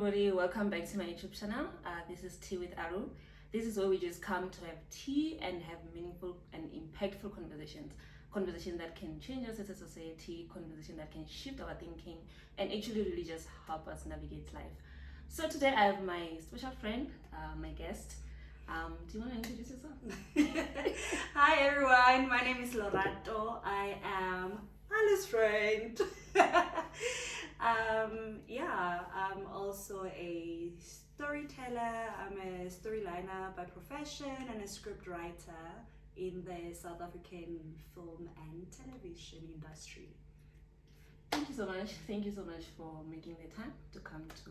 everybody, welcome back to my YouTube channel. This is Tea with Aru. This is where we just come to have tea and have meaningful and impactful conversations that can change us as a society, conversation that can shift our thinking and actually really just help us navigate life. So today I have my special friend, my guest. Do you want to introduce yourself? Hi everyone, my name is Lorato. I am Alice's friend. I'm also a storyteller. I'm a storyliner by profession and a script writer in the South African film and television industry. Thank you so much. Thank you so much for making the time to come to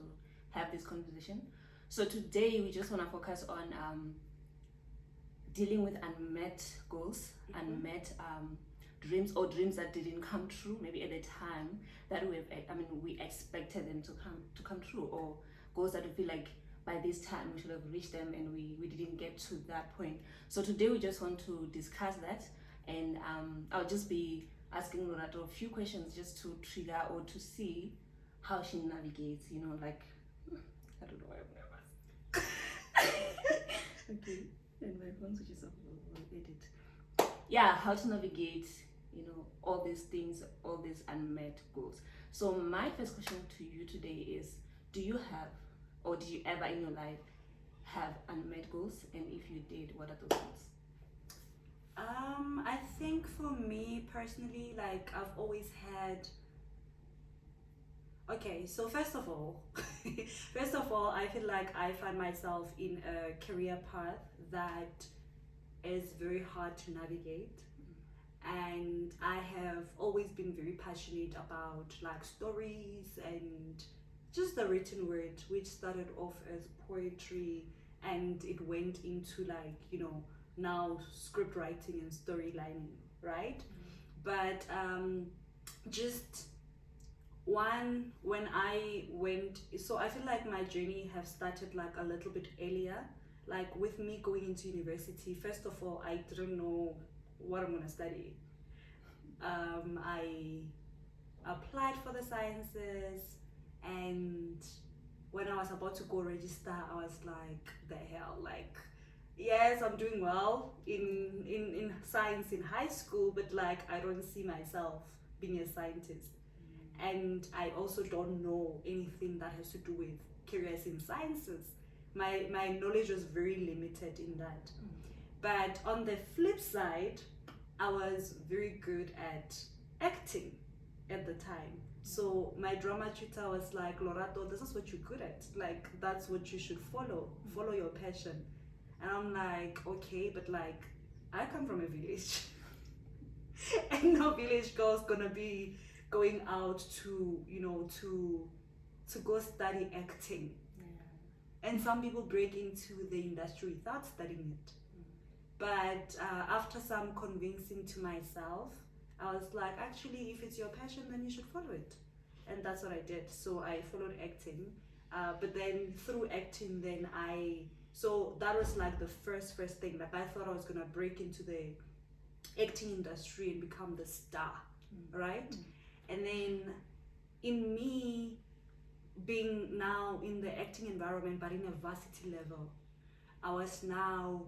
have this conversation. So today we just want to focus on dealing with unmet goals, unmet dreams, or dreams that didn't come true maybe at the time that we expected them to come true, or goals that we feel like by this time we should have reached them and we didn't get to that point. So today we just want to discuss that, and I'll just be asking Lorato a few questions just to trigger or to see how she navigates, like I don't know why I'm nervous. Okay, and my phone switches off, we'll edit. Yeah, how to navigate, all these things, all these unmet goals. So my first question to you today is, do you have, or did you ever in your life have unmet goals? And if you did, what are those goals? I think for me personally, like I've always had. Okay, so first of all, I feel like I find myself in a career path that is very hard to navigate, and I have always been very passionate about like stories and just the written word, which started off as poetry and it went into now script writing and storylining, right? But just when I went, so I feel like my journey have started like a little bit earlier. Like with me going into university, first of all, I didn't know what I'm gonna study. I applied for the sciences, and when I was about to go register, I was like, the hell, like, yes, I'm doing well in science in high school, but like I don't see myself being a scientist. And I also don't know anything that has to do with careers in sciences. My knowledge was very limited in that. But on the flip side, I was very good at acting at the time. So my drama tutor was like, Lorato, this is what you're good at. Like, that's what you should follow. Follow your passion. And I'm like, okay, but like, I come from a village. And no village girl's gonna be going out to go study acting. And some people break into the industry without studying it. But after some convincing to myself, I was like, actually, if it's your passion, then you should follow it. And that's what I did. So I followed acting. But then through acting, so that was like the first thing. Like I thought I was gonna break into the acting industry and become the star, right? And then in me being now in the acting environment, but in a varsity level, I was now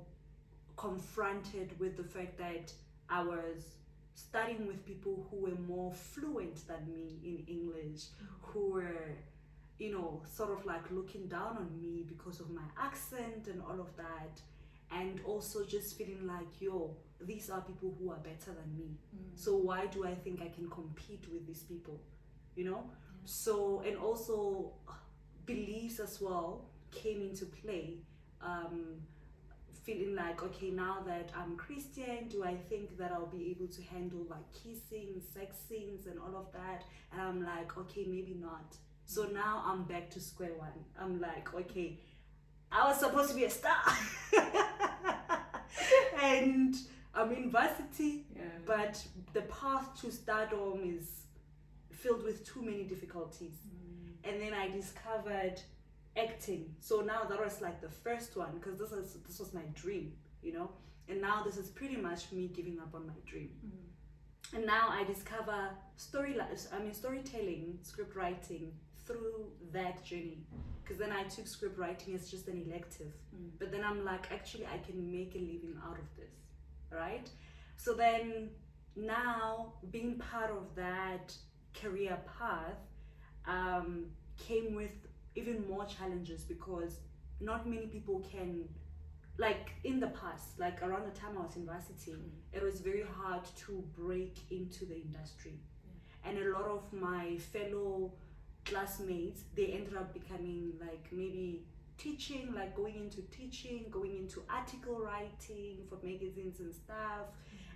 confronted with the fact that I was studying with people who were more fluent than me in English, who were, sort of like looking down on me because of my accent and all of that. And also just feeling like, these are people who are better than me. So why do I think I can compete with these people? So, and also beliefs as well came into play. Feeling like, okay, now that I'm Christian, do I think that I'll be able to handle like kissing, sex scenes and all of that? And I'm like, okay, maybe not. So now I'm back to square one. I'm like, okay, I was supposed to be a star. And I'm in varsity, but the path to stardom is filled with too many difficulties. And then I discovered acting. So now that was like the first one, because this was my dream, and now this is pretty much me giving up on my dream. And now I discover storytelling, script writing through that journey, because then I took script writing as just an elective, but then I'm like, actually I can make a living out of this, right? So then now being part of that career path came with even more challenges, because not many people can, like in the past, like around the time I was in varsity, it was very hard to break into the industry. And a lot of my fellow classmates, they ended up becoming like maybe teaching, like going into teaching, going into article writing for magazines and stuff,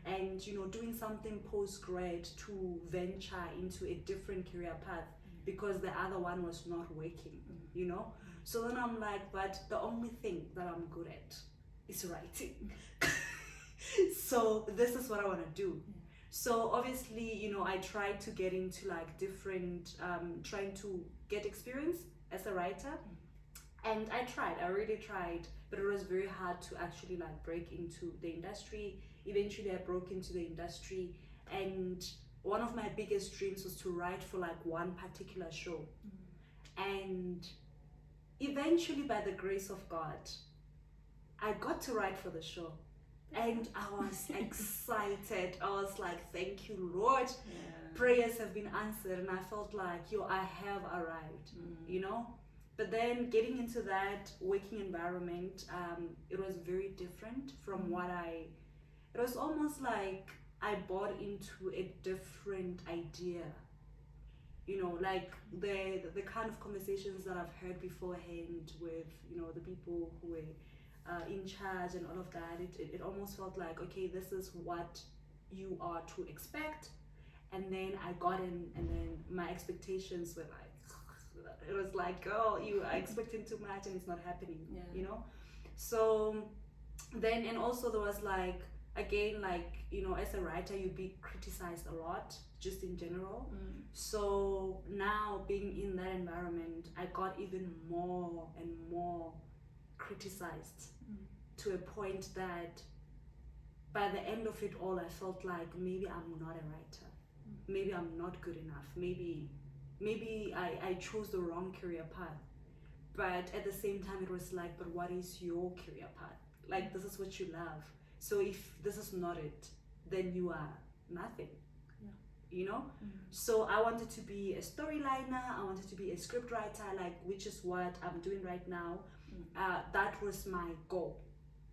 and you know, doing something post-grad to venture into a different career path because the other one was not working, you know. So then I'm like, but the only thing that I'm good at is writing. So this is what I want to do. So obviously, you know, I tried to get into like different, trying to get experience as a writer. And I really tried, but it was very hard to actually like break into the industry. Eventually I broke into the industry, and one of my biggest dreams was to write for like one particular show. And eventually, by the grace of God, I got to write for the show. And I was excited. I was like, thank you, Lord. Prayers have been answered, and I felt like, yo, I have arrived, you know? But then getting into that working environment, it was very different from it was almost like I bought into a different idea. You know, like the kind of conversations that I've heard beforehand with, you know, the people who were in charge and all of that, it almost felt like, okay, this is what you are to expect. And then I got in, and then my expectations were like, it was like, girl, you are expecting too much and it's not happening, you know? So then, and also there was like, again, like, you know, as a writer, you'd be criticized a lot, just in general. So now being in that environment, I got even more and more criticized to a point that by the end of it all, I felt like maybe I'm not a writer. Maybe I'm not good enough. Maybe I chose the wrong career path. But at the same time, it was like, but what is your career path? Like, this is what you love. So if this is not it, then you are nothing. You know? So I wanted to be a storyliner, I wanted to be a script writer, like, which is what I'm doing right now. That was my goal,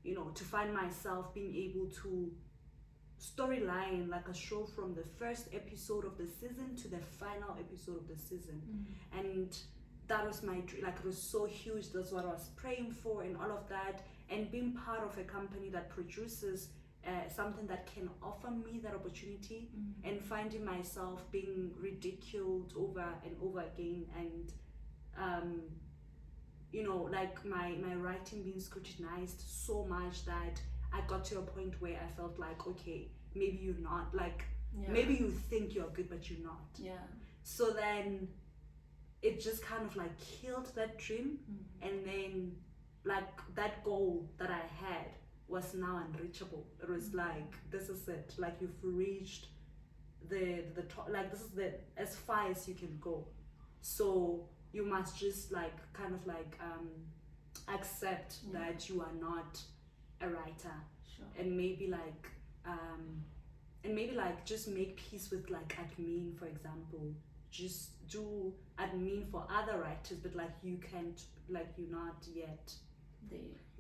you know, to find myself being able to storyline like a show from the first episode of the season to the final episode of the season. And that was my dream. Like, it was so huge. That's what I was praying for and all of that. And being part of a company that produces something that can offer me that opportunity, and finding myself being ridiculed over and over again, and you know, like my writing being scrutinized so much that I got to a point where I felt like, okay, maybe you're not, like, maybe you think you're good but you're not. So then it just kind of like killed that dream. And then like that goal that I had was now unreachable. It was like, this is it, like you've reached the top, like this is the as far as you can go. So you must just like kind of like accept that you are not a writer. And maybe like just make peace with like admin, for example. Just do admin for other writers, but like you can't, like you're not yet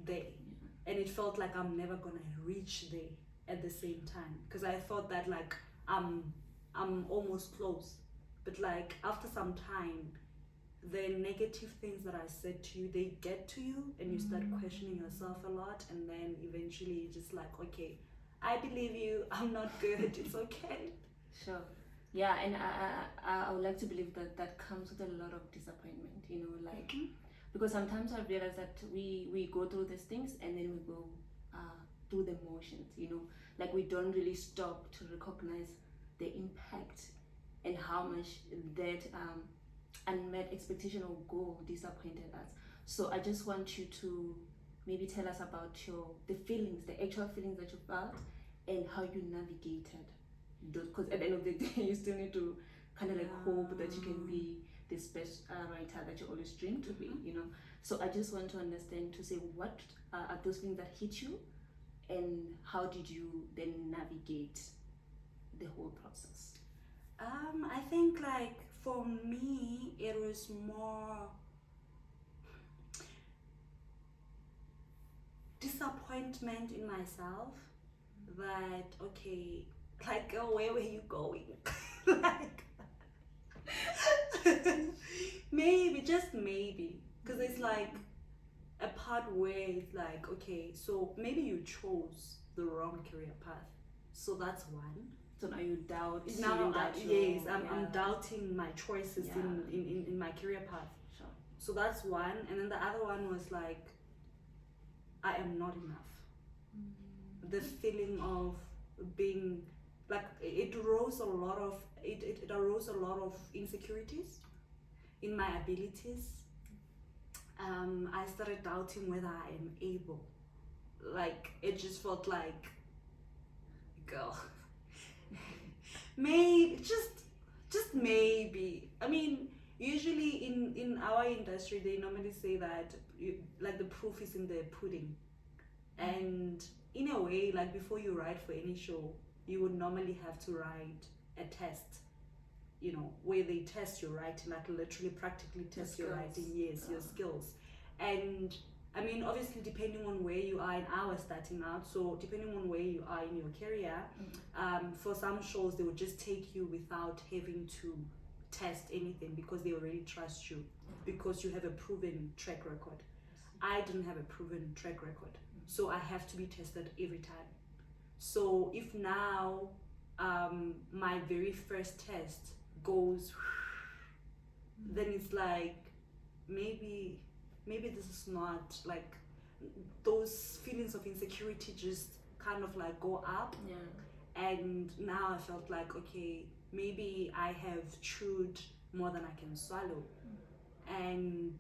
there. And it felt like I'm never gonna reach there at the same time, because I thought that like I'm almost close, but like after some time, the negative things that I said to you, they get to you, and you start questioning yourself a lot, and then eventually you're just like, okay, I believe you, I'm not good, it's okay. Yeah, and I would like to believe that that comes with a lot of disappointment, you know, like, because sometimes I realize that we go through these things and then we go through the motions, you know, like we don't really stop to recognize the impact and how much that unmet expectation or goal disappointed us. So I just want you to maybe tell us about the feelings, the actual feelings that you felt, and how you navigated those, because at the end of the day you still need to kind of like hope that you can be this best writer that you always dream to be, you know. So I just want to understand, to say, what are those things that hit you, and how did you then navigate the whole process? I think like for me it was more disappointment in myself that, okay, like, oh, where were you going? Like, maybe, just maybe, because it's like a part where it's like, okay, so maybe you chose the wrong career path, so that's one. So now you doubt. Now, yes, I'm yeah. doubting my choices Yeah. in my career path. Sure. So that's one, and then the other one was like, I am not enough. The feeling of being like, it arose a lot of insecurities in my abilities. I started doubting whether I am able. Like, it just felt like, girl, maybe, just maybe. I mean, usually in our industry they normally say that like the proof is in the pudding, and in a way, like, before you write for any show, you would normally have to write a test, you know, where they test your writing, like literally practically test your writing, yes, your skills. And I mean, obviously, depending on where you are, and I was starting out, so depending on where you are in your career, for some shows they would just take you without having to test anything, because they already trust you, because you have a proven track record. I didn't have a proven track record, so I have to be tested every time. So if now my very first test goes, then it's like, maybe this is not, like, those feelings of insecurity just kind of like go up. Yeah. And now I felt like, okay, maybe I have chewed more than I can swallow. And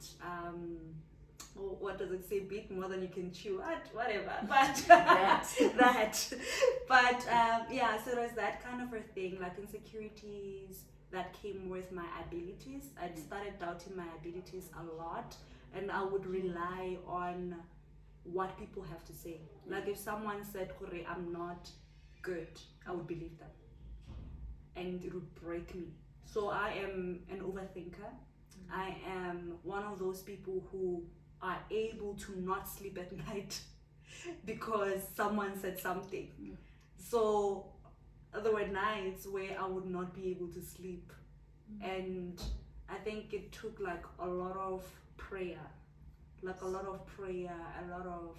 what does it say? Bit more than you can chew. Whatever. But But yeah. So there's that kind of a thing, like insecurities that came with my abilities. I started doubting my abilities a lot, and I would rely on what people have to say. Like, if someone said, "Kore, I'm not good," I would believe them, and it would break me. So I am an overthinker. I am one of those people who are able to not sleep at night because someone said something. So there were nights where I would not be able to sleep. And I think it took like a lot of prayer, a lot of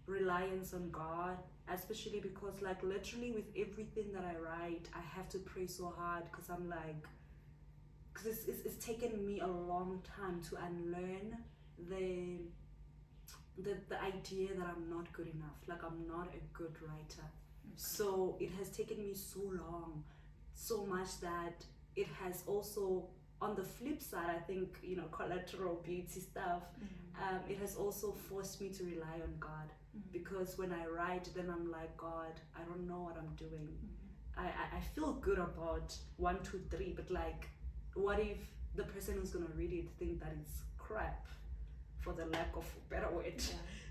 reliance on God, especially because, like, literally with everything that I write, I have to pray so hard, because I'm like, because it's taken me a long time to unlearn the idea that I'm not good enough, like I'm not a good writer. So it has taken me so long, so much that it has also, on the flip side, I think, you know, collateral beauty stuff, it has also forced me to rely on God, because when I write, then I'm like, God, I don't know what I'm doing. I feel good about 1, 2, 3, but like, what if the person who's gonna read it think that it's crap, for the lack of a better word?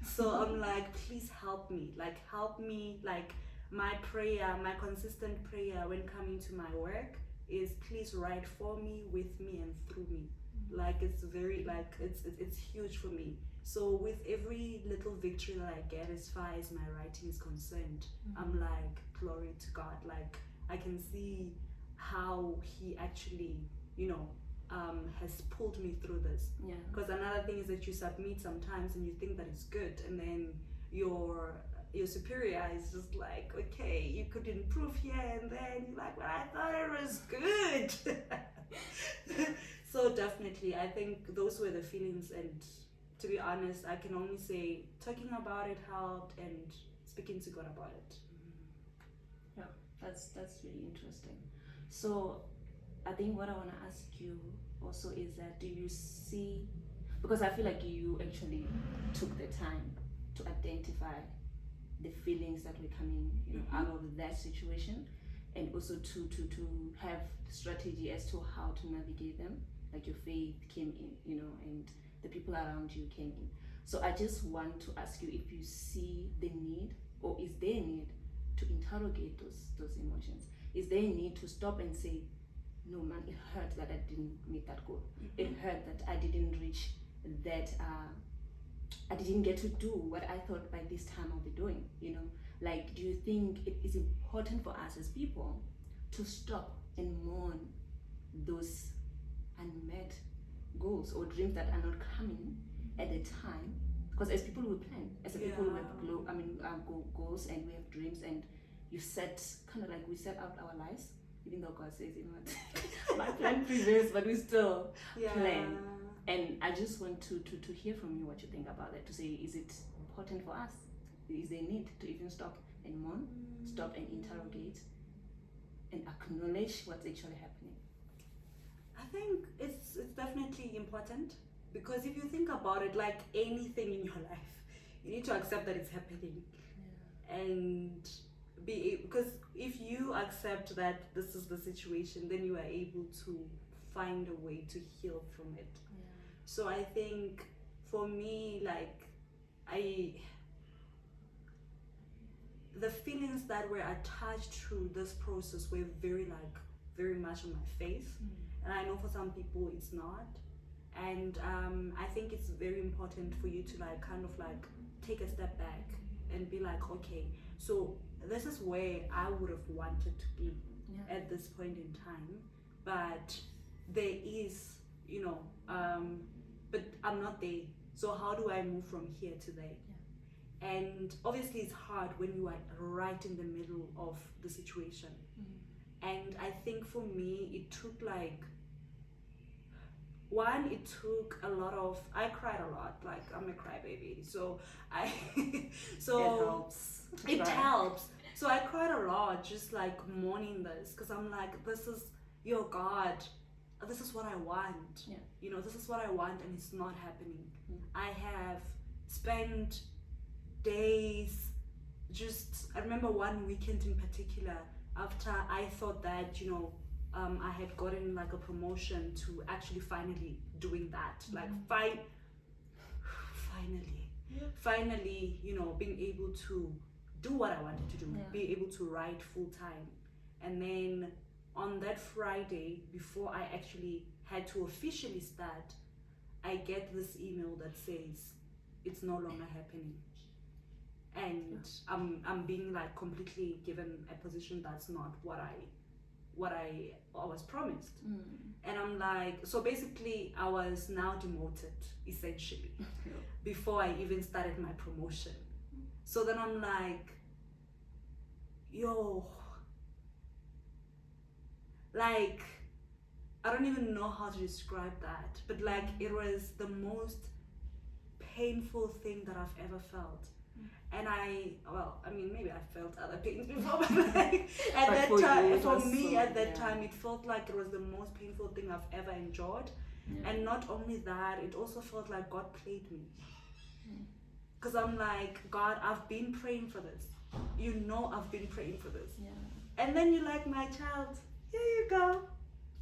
So I'm like, please help me, like my prayer, my consistent prayer when coming to my work is, please write for me, with me, and through me. Like, it's very, like, it's huge for me. So with every little victory that I get as far as my writing is concerned, I'm like, glory to God. Like, I can see how he actually, you know, has pulled me through this. Because another thing is that you submit sometimes and you think that it's good, and then your superior is just like, okay, you could improve here and there, and you're like, well, I thought it was good. So definitely, I think those were the feelings, and to be honest, I can only say talking about it helped, and speaking to God about it. Yeah, that's really interesting. So I think what I want to ask you also is that, do you see, because I feel like you actually took the time to identify the feelings that were coming, you know, out of that situation, and also to have strategy as to how to navigate them like your faith came in, and the people around you came in. So I just want to ask you if you see the need, or is there a need to interrogate those emotions? Is there a need to stop and say, no man, it hurt that I didn't meet that goal. It hurt that I didn't reach that, I didn't get to do what I thought by this time I'll be doing, Like, do you think it is important for us as people to stop and mourn those unmet goals or dreams that are not coming at the time? Because as people we plan, as a people we have goals and we have dreams, and you set kind of like we set out our lives, even though God says, my plan prevails, but we still plan. And I just want to hear from you what you think about it, to say, is it important for us? Is there a need to even stop and mourn, stop and interrogate, and acknowledge what's actually happening? I think it's definitely important, because if you think about it, like anything in your life, you need to accept that it's happening, and because if you accept that this is the situation, then you are able to find a way to heal from it. So I think for me, like, the feelings that were attached to this process were very much on my face, and I know for some people it's not. And I think it's very important for you to like kind of like take a step back and be like, okay, so this is where I would have wanted to be at this point in time, but there is, but I'm not there. So how do I move from here to there? And obviously it's hard when you are right in the middle of the situation. And I think for me, it took like, I cried a lot, like I'm a crybaby, so it helps. So I cried a lot, just like mourning this, because I'm like, this is your God, this is what I want, this is what I want, and it's not happening. I have spent days, I remember one weekend in particular, after I thought that, I had gotten like a promotion, to actually finally doing that, like finally, being able to do what I wanted to do, be able to write full time. And then on that Friday, before I actually had to officially start, I get this email that says it's no longer happening, and I'm being like completely given a position that's not what I was promised. And I'm like, so basically I was now demoted, essentially, before I even started my promotion. So then I'm like, like, I don't even know how to describe that, but like, it was the most painful thing that I've ever felt. And maybe I felt other pains before, but like at that time, it felt like it was the most painful thing I've ever endured. And not only that, it also felt like God played me. Because I'm like, God, I've been praying for this. I've been praying for this. And then you're like, my child, here you go,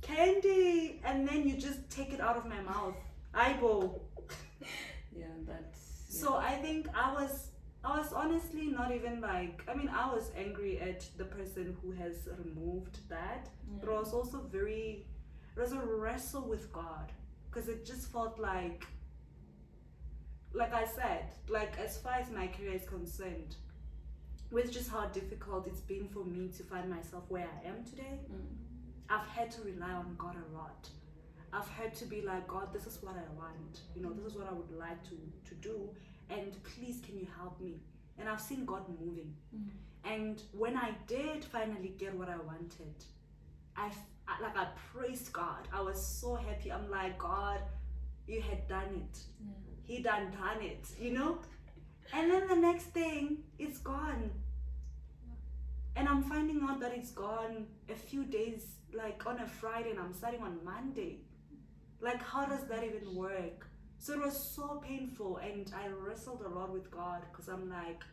candy. And then you just take it out of my mouth. Eyeball. So I think I was honestly not even like, I was angry at the person who has removed that, but I was also it was a wrestle with God, because it just felt like I said, like, as far as my career is concerned, with just how difficult it's been for me to find myself where I am today, I've had to rely on God a lot. I've had to be like, God, this is what I want, this is what I would like to do, and please, can you help me? And I've seen God moving. And when I did finally get what I wanted, I praised God. I was so happy. I'm like, God, you had done it. He done it, And then the next thing, it's gone. And I'm finding out that it's gone a few days, like on a Friday, and I'm starting on Monday. Like, how does that even work? So it was so painful, and I wrestled a lot with God, because I'm like,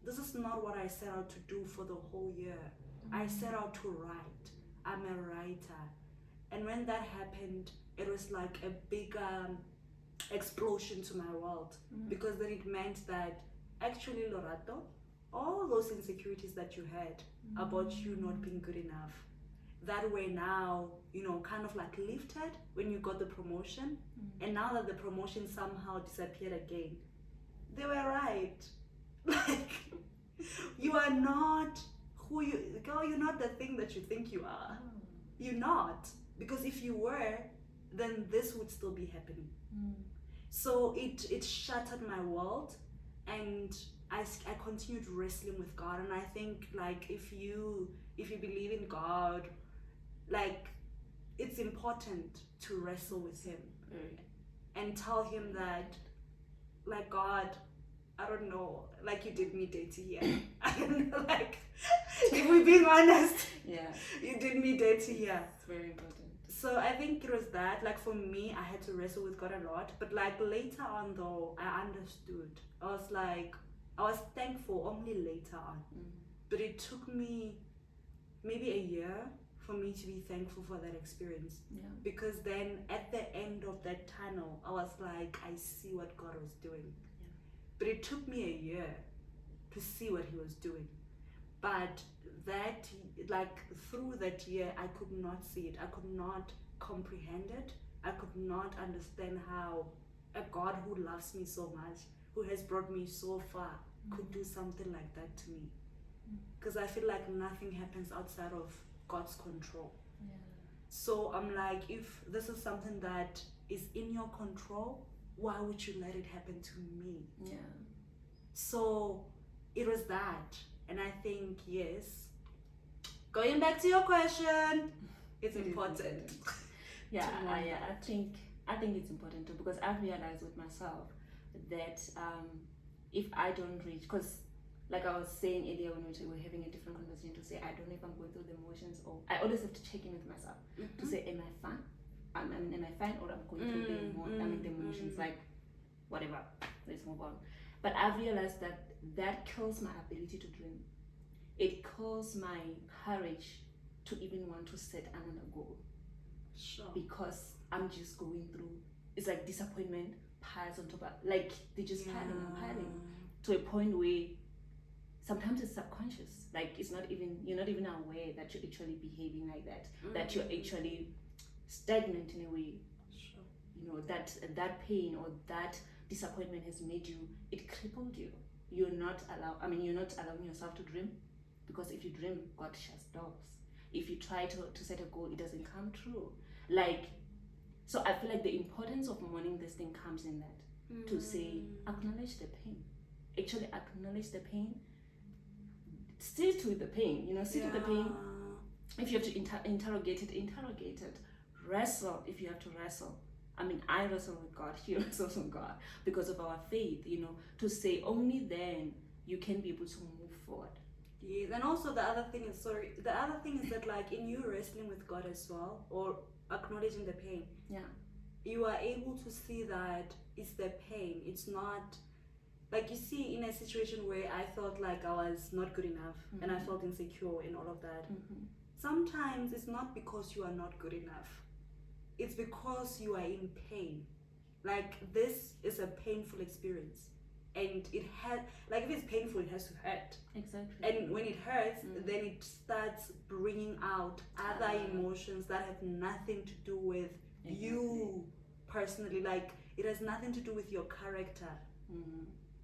this is not what I set out to do for the whole year. I set out to write. I'm a writer. And when that happened, it was like a big explosion to my world, because then it meant that actually, Lorato, all those insecurities that you had about you not being good enough, that were now, kind of like lifted when you got the promotion. And now that the promotion somehow disappeared again, they were right. Like, you are not who you, girl, you're not the thing that you think you are. You're not. Because if you were, then this would still be happening. So it shattered my world, and I continued wrestling with God. And I think, like, if you believe in God, like, it's important to wrestle with him and tell him that, like, God, I don't know, like, you did me dirty here. I don't know, like, if we're being honest, you did me dirty here. It's very important. So I think it was that, like, for me, I had to wrestle with God a lot. But, like, later on, though, I understood. I was thankful only later on. But it took me maybe a year for me to be thankful for that experience. Because then at the end of that tunnel, I was like, I see what God was doing. But it took me a year to see what he was doing. But that, like, through that year, I could not see it. I could not comprehend it. I could not understand how a God who loves me so much, who has brought me so far, could do something like that to me. Because I feel like nothing happens outside of God's control. So I'm like, if this is something that is in your control, why would you let it happen to me? So it was that. And I think, yes, going back to your question, it's important. I think it's important too, because I've realized with myself that if I don't reach, because like I was saying earlier when we were having a different conversation, to say I don't know if I'm going through the emotions, or I always have to check in with myself to say, am I fine? Am I fine, or I'm going through the emotions, like whatever, let's move on. But I've realized that kills my ability to dream. It kills my courage to even want to set another goal. Because I'm just going through, it's like disappointment piles on top of, like, they just piling to a point where sometimes it's subconscious. Like, it's not even, you're not even aware that you're actually behaving like that, that you're actually stagnant in a way. That pain or that disappointment has made you, it crippled you. You're not allowing yourself to dream, because if you dream, God shuts doors. If you try to set a goal, it doesn't come true. Like, so I feel like the importance of mourning this thing comes in that, to say, acknowledge the pain. Actually acknowledge the pain. Sit with the pain, sit with the pain. If you have to interrogate it. Wrestle if you have to wrestle. I mean, I wrestle with God, he wrestles with God, because of our faith, to say only then you can be able to move forward. Yes, and also the other thing is that, like, in you wrestling with God as well, or acknowledging the pain, you are able to see that it's the pain. It's not, like, you see, in a situation where I felt like I was not good enough, and I felt insecure and all of that, sometimes it's not because you are not good enough. It's because you are in pain. Like, this is a painful experience. And it has, like, if it's painful, it has to hurt. Exactly. And when it hurts, then it starts bringing out other emotions that have nothing to do with you personally. Like, it has nothing to do with your character.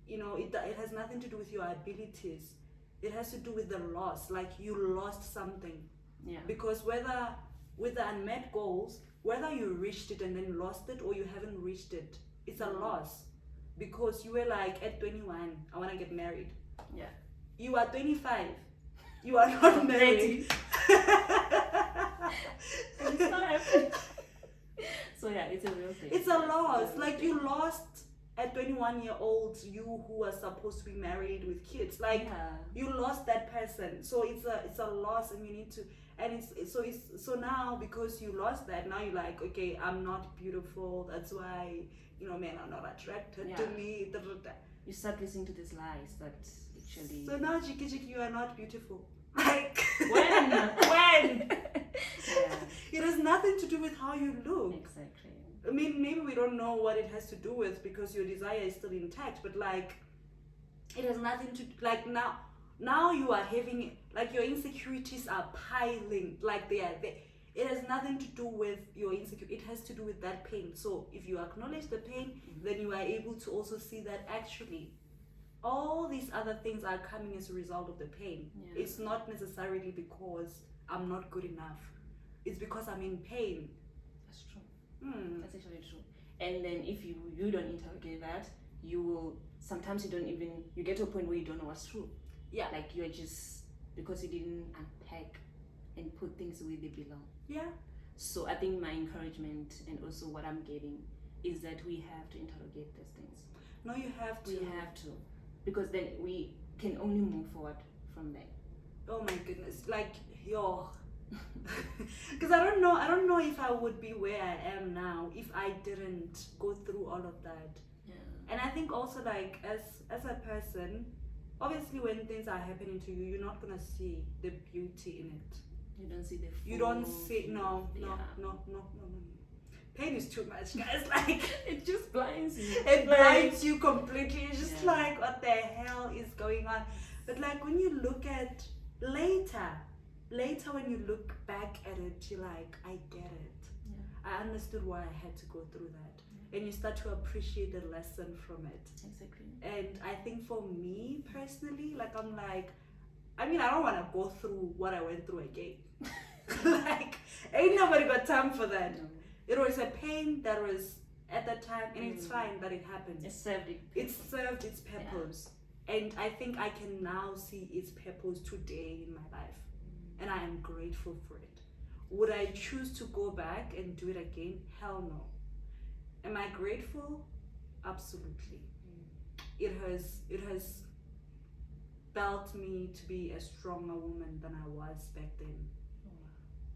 It has nothing to do with your abilities. It has to do with the loss. Like, you lost something. Because whether with the unmet goals, whether you reached it and then lost it, or you haven't reached it, it's a loss. Because you were like, at 21, I want to get married. You are 25. You are not married. And it's not happening. So it's a real thing. It's a loss. Like, you lost at 21-year-old you who was supposed to be married with kids. Like, you lost that person. So it's a loss, and you need to. And so now, because you lost that, now you're like, okay, I'm not beautiful. That's why, men are not attracted to me. You start listening to these lies that actually. So now, Jiki, you are not beautiful. Like, when? It has nothing to do how you look. Exactly. I mean, maybe we don't know what it has to do with because your desire is still intact, but like, it has nothing to like now you are having like your insecurities are piling like they are there. It has nothing to do with your insecurity. It has to do with that pain. So if you acknowledge the pain, then you are able to also see that actually all these other things are coming as a result of the pain. Yeah. It's not necessarily because I'm not good enough. It's because I'm in pain. That's true. That's actually true. And then if you don't interrogate that, you will sometimes you get to a point where you don't know what's true. Yeah. Like you're just because you didn't unpack and put things where they belong. Yeah. So I think my encouragement and also what I'm getting is that we have to interrogate these things. No, you have to. We have to, because then we can only move forward from there. Oh my goodness, like yo, because I don't know if I would be where I am now if I didn't go through all of that. Yeah. And I think also like as a person, obviously when things are happening to you, you're not gonna see the beauty in it. You don't see the full You don't see no. Pain is too much, guys. Like it just blinds you. it blinds you completely. It's just Yeah. like what the hell is going on? But like when you look at later when you look back at it, you're like, I get it. Yeah. I understood why I had to go through that. And you start to appreciate the lesson from it. Exactly. And I think for me personally, like I'm like, I mean, I don't want to go through what I went through again. Like, ain't nobody got time for that. No. It was a pain that was at that time, and it's fine that it happened. It served it. It served its purpose. And I think I can now see its purpose today in my life. And I am grateful for it. Would I choose to go back and do it again? Hell no. Am I grateful? Absolutely. It has built me to be a stronger woman than I was back then.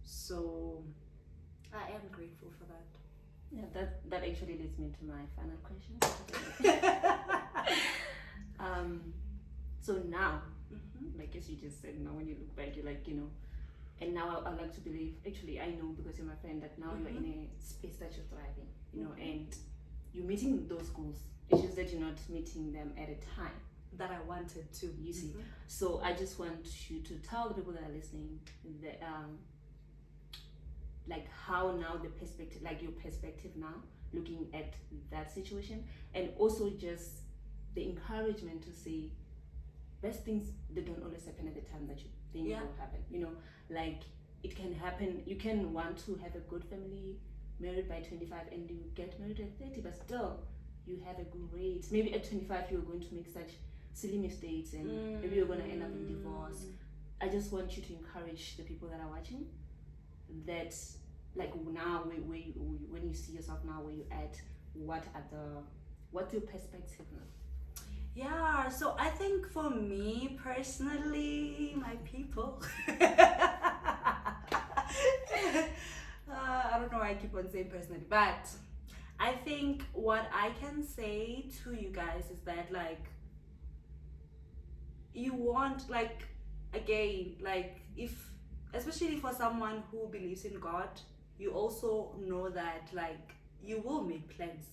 So I am grateful for that. Yeah, that actually leads me to my final question. So now, like as you just said, now when you look back, you're like, and now I like to believe, actually I know because you're my friend, that now you're in a space that you're thriving, and you're meeting those goals. It's just that you're not meeting them at a time that I wanted to. You see. So I just want you to tell the people that are listening that like how now the perspective, like your perspective now, looking at that situation, and also just the encouragement to say best things, they don't always happen at the time that you think will happen. Like it can happen. You can want to have a good family, married by 25, and you get married at 30, but still you have a great, maybe at 25 you're going to make such silly mistakes, and maybe you're going to end up in divorce. I just want you to encourage the people that are watching that, like now when you see yourself now where you're at, what's your perspective now? Yeah, so I think for me personally, my people, I don't know why I keep on saying personally, but I think what I can say to you guys is that, like, you want, like, again, like, if, especially for someone who believes in God, you also know that, like, you will make plans.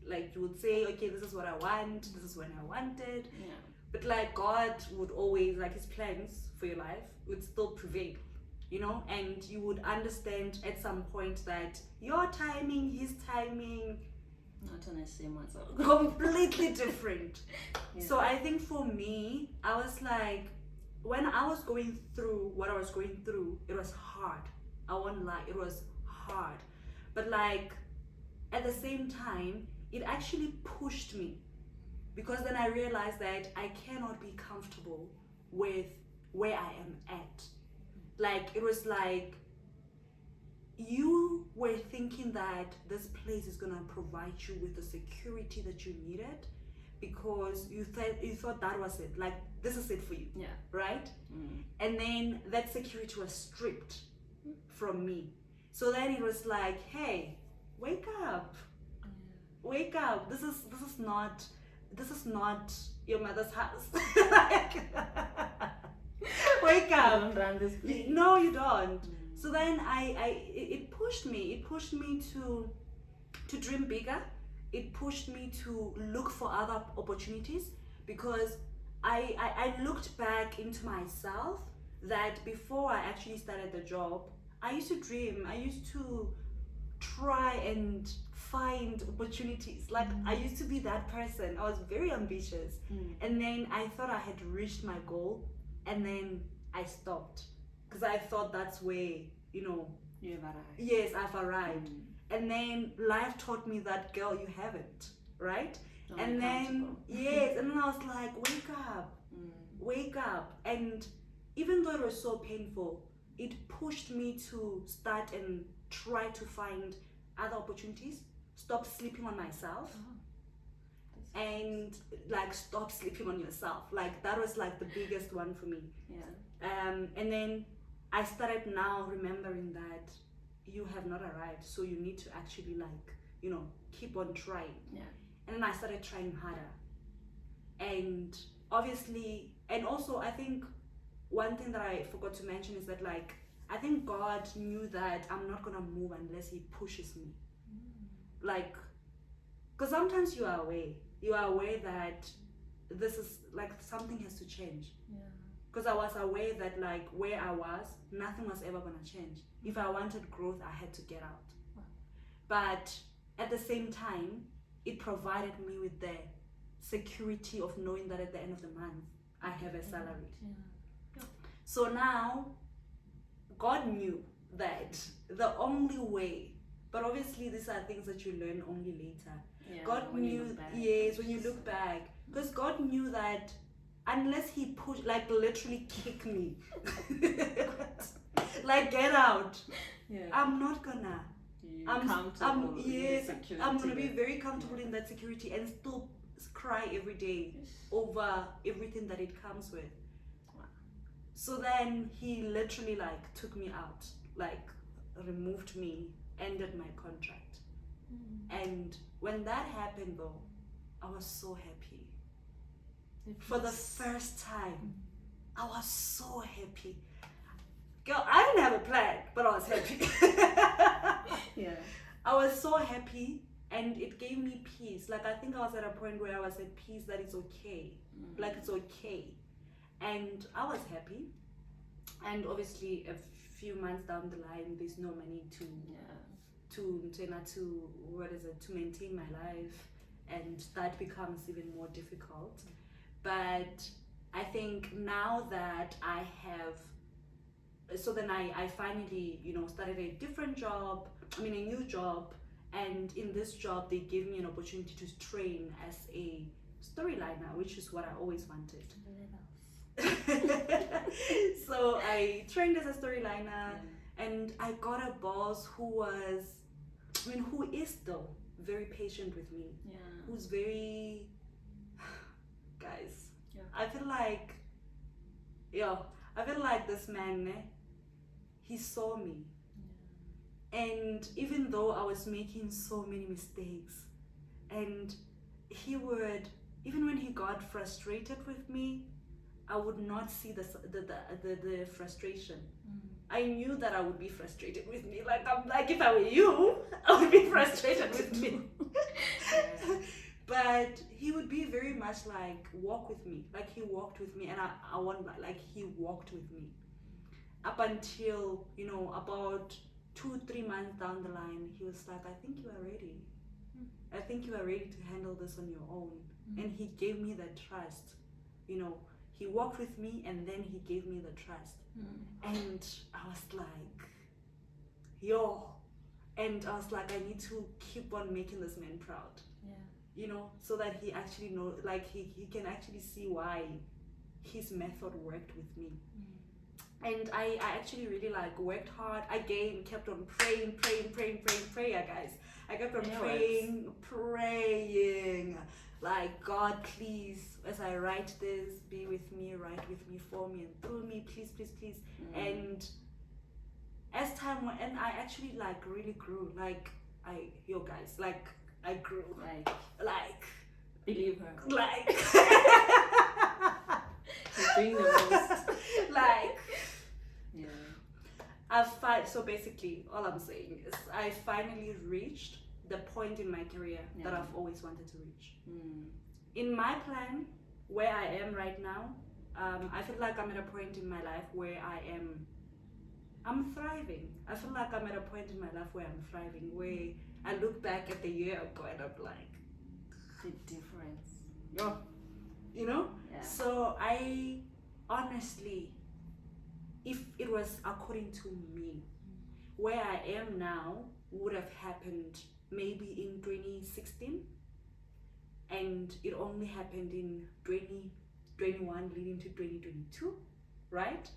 Like, you would say, okay, this is what I want, this is when I want it. Yeah. But, like, God would always, like, his plans for your life would still prevail, and you would understand at some point that your timing, his timing, not on the same one, so completely different. Yeah. So I think for me, I was like, when I was going through what I was going through, it was hard. I won't lie, it was hard. But, like, at the same time, it actually pushed me, because then I realized that I cannot be comfortable with where I am at. Like, it was like you were thinking that this place is gonna provide you with the security that you needed, because you thought that was it. Like, this is it for you. Yeah. Right? And then that security was stripped from me. So then it was like, hey, wake up. Wake up. This is not your mother's house. Like, wake I up. don't run this place. No, you don't. So then it pushed me to dream bigger. It pushed me to look for other opportunities, because I looked back into myself that before I actually started the job, I used to dream. I used to try and find opportunities. Like, I used to be that person. I was very ambitious. And then I thought I had reached my goal, and then I stopped, because I thought that's where, you know, You've arrived. yes, I've arrived. And then life taught me that, girl, you haven't, right? Don't And be then comfortable. yes, and then I was like, wake up. And even though it was so painful, it pushed me to start and try to find other opportunities, stop sleeping on myself, and like stop sleeping on yourself. Like, that was like the biggest one for me. And then I started now remembering that you have not arrived, so you need to actually, like, you know, keep on trying. And then I started trying harder. And obviously, and also I think one thing that I forgot to mention is that, like, I think God knew that I'm not gonna move unless He pushes me. Like, because sometimes you are aware that this is like something has to change. Because I was aware that, like, where I was, nothing was ever gonna change. If I wanted growth, I had to get out. But at the same time, it provided me with the security of knowing that at the end of the month, I have a salary. So now, God knew that the only way, but obviously these are things that you learn only later. God knew, yes, when you look back, because God knew that unless He pushed, like, literally kick me, like, get out, I'm not gonna. I'm gonna be very comfortable in that security and still cry every day over everything that it comes with. So then He literally, like, took me out, like, removed me, ended my contract. And when that happened, though, I was so happy. For the first time, I was so happy. Girl, I didn't have a plan, but I was happy. I was so happy, and it gave me peace. Like, I think I was at a point where I was at peace that it's okay. Like, it's okay. And I was happy. And obviously, a few months down the line, there's no money to maintain my life, and that becomes even more difficult. But I think now that I have, so then I finally, you know, started a new job, and in this job they gave me an opportunity to train as a storyliner, which is what I always wanted. So I trained as a storyliner, and I got a boss who is still very patient with me, who's very, guys, I feel like this man, he saw me. And even though I was making so many mistakes, and he would, even when he got frustrated with me, I would not see the frustration. I knew that I would be frustrated with me. Like, I'm like, if I were you, I would be frustrated with me. But he would be very much like, walk with me. Like, he walked with me, and I want, like, he walked with me. Up until, you know, about 2-3 months down the line, he was like, I think you are ready. I think you are ready to handle this on your own. And he gave me that trust. You know, he walked with me, and then he gave me the trust. And I was like, yo. And I was like, I need to keep on making this man proud. You know, so that he actually knows, like, he can actually see why his method worked with me. And I actually really, like, worked hard. Again, kept on praying, guys. I kept on praying. Like, God, please, as I write this, be with me, write with me, for me, and through me, please. And as time went, and I actually, like, really grew. Like, I grew. Like, believe her. Like, You're doing the most. Like, So basically, all I'm saying is I finally reached the point in my career that I've always wanted to reach. In my plan, where I am right now, I feel like I'm at a point in my life where I'm thriving. I feel like I'm at a point in my life where I'm thriving, where I look back at the year ago and I'm like, the difference. oh, you know? Yeah. So I honestly, if it was according to me, where I am now would have happened maybe in 2016, and it only happened in 2021 leading to 2022, right?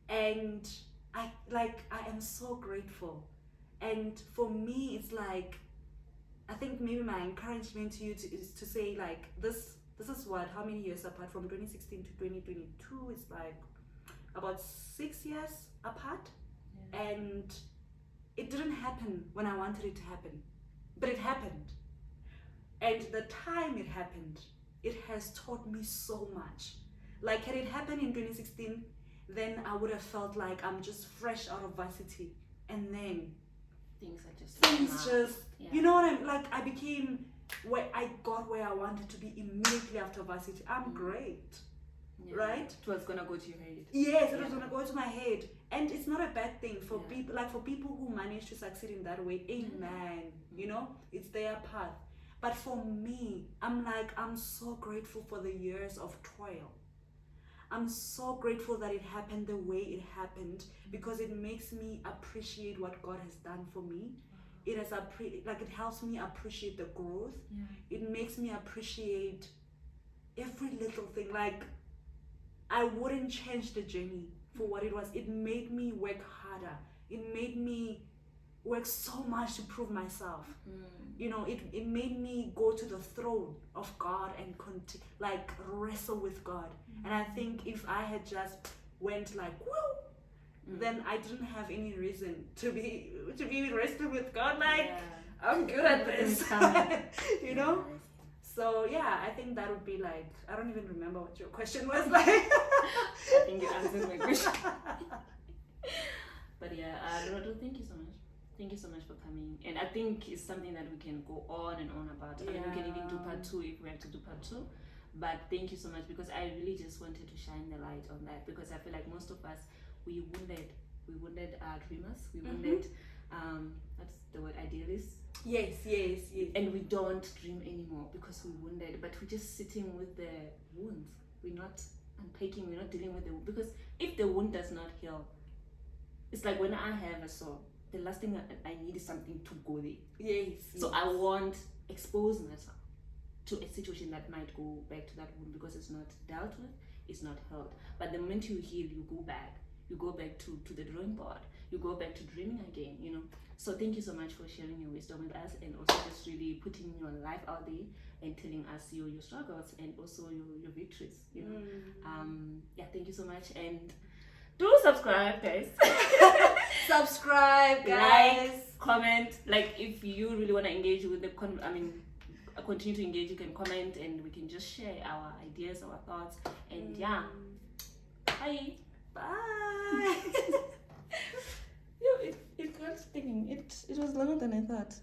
And I am so grateful. And for me, it's like, I think maybe my encouragement to you is to say, like, this is what, how many years apart from 2016 to 2022? It's like about 6 years apart. And it didn't happen when I wanted it to happen, but it happened. And the time it happened, it has taught me so much. Like, had it happened in 2016, then I would have felt like I'm just fresh out of varsity, and then things are just you know what I'm like, I became where I got where I wanted to be immediately after varsity. I'm great. Right? It was gonna go to your head. Yes, it was gonna go to my head. And it's not a bad thing for people, like for people who manage to succeed in that way, amen. You know, it's their path. But for me, I'm so grateful for the years of toil. I'm so grateful that it happened the way it happened, because it makes me appreciate what God has done for me. It has it helps me appreciate the growth. It makes me appreciate every little thing. Like, I wouldn't change the journey for what it was. It made me work harder. It made me work so much to prove myself. You know, it made me go to the throne of God and wrestle with God. And I think if I had just went like, woo, then I didn't have any reason to be wrestling with God. Like, I'm good at this. You know? So yeah, I think that would be like, I don't even remember what your question was like. I think you answered my question. But yeah, Lorato, thank you so much. Thank you so much for coming. And I think it's something that we can go on and on about. I mean, we can even do part 2 if we have to do part 2. But thank you so much, because I really just wanted to shine the light on that, because I feel like most of us, we wounded our dreamers. We wounded, what's the word, idealists? Yes. And we don't dream anymore because we wounded, but we're just sitting with the wounds. We're not unpacking, we're not dealing with the wound. Because if the wound does not heal, it's like when I have a sore, the last thing I need is something to go there. Yes. So I won't expose myself to a situation that might go back to that wound, because it's not dealt with, it's not healed. But the moment you heal, you go back to the drawing board, you go back to dreaming again, you know. So thank you so much for sharing your wisdom with us, and also just really putting your life out there and telling us your struggles and also your victories, you know. Yeah, thank you so much, and do subscribe, guys. Subscribe, guys. Like, comment. Like, if you really want to engage with the continue to engage, you can comment, and we can just share our ideas, our thoughts, and yeah. Bye. Bye. It got stinging. It was longer than I thought.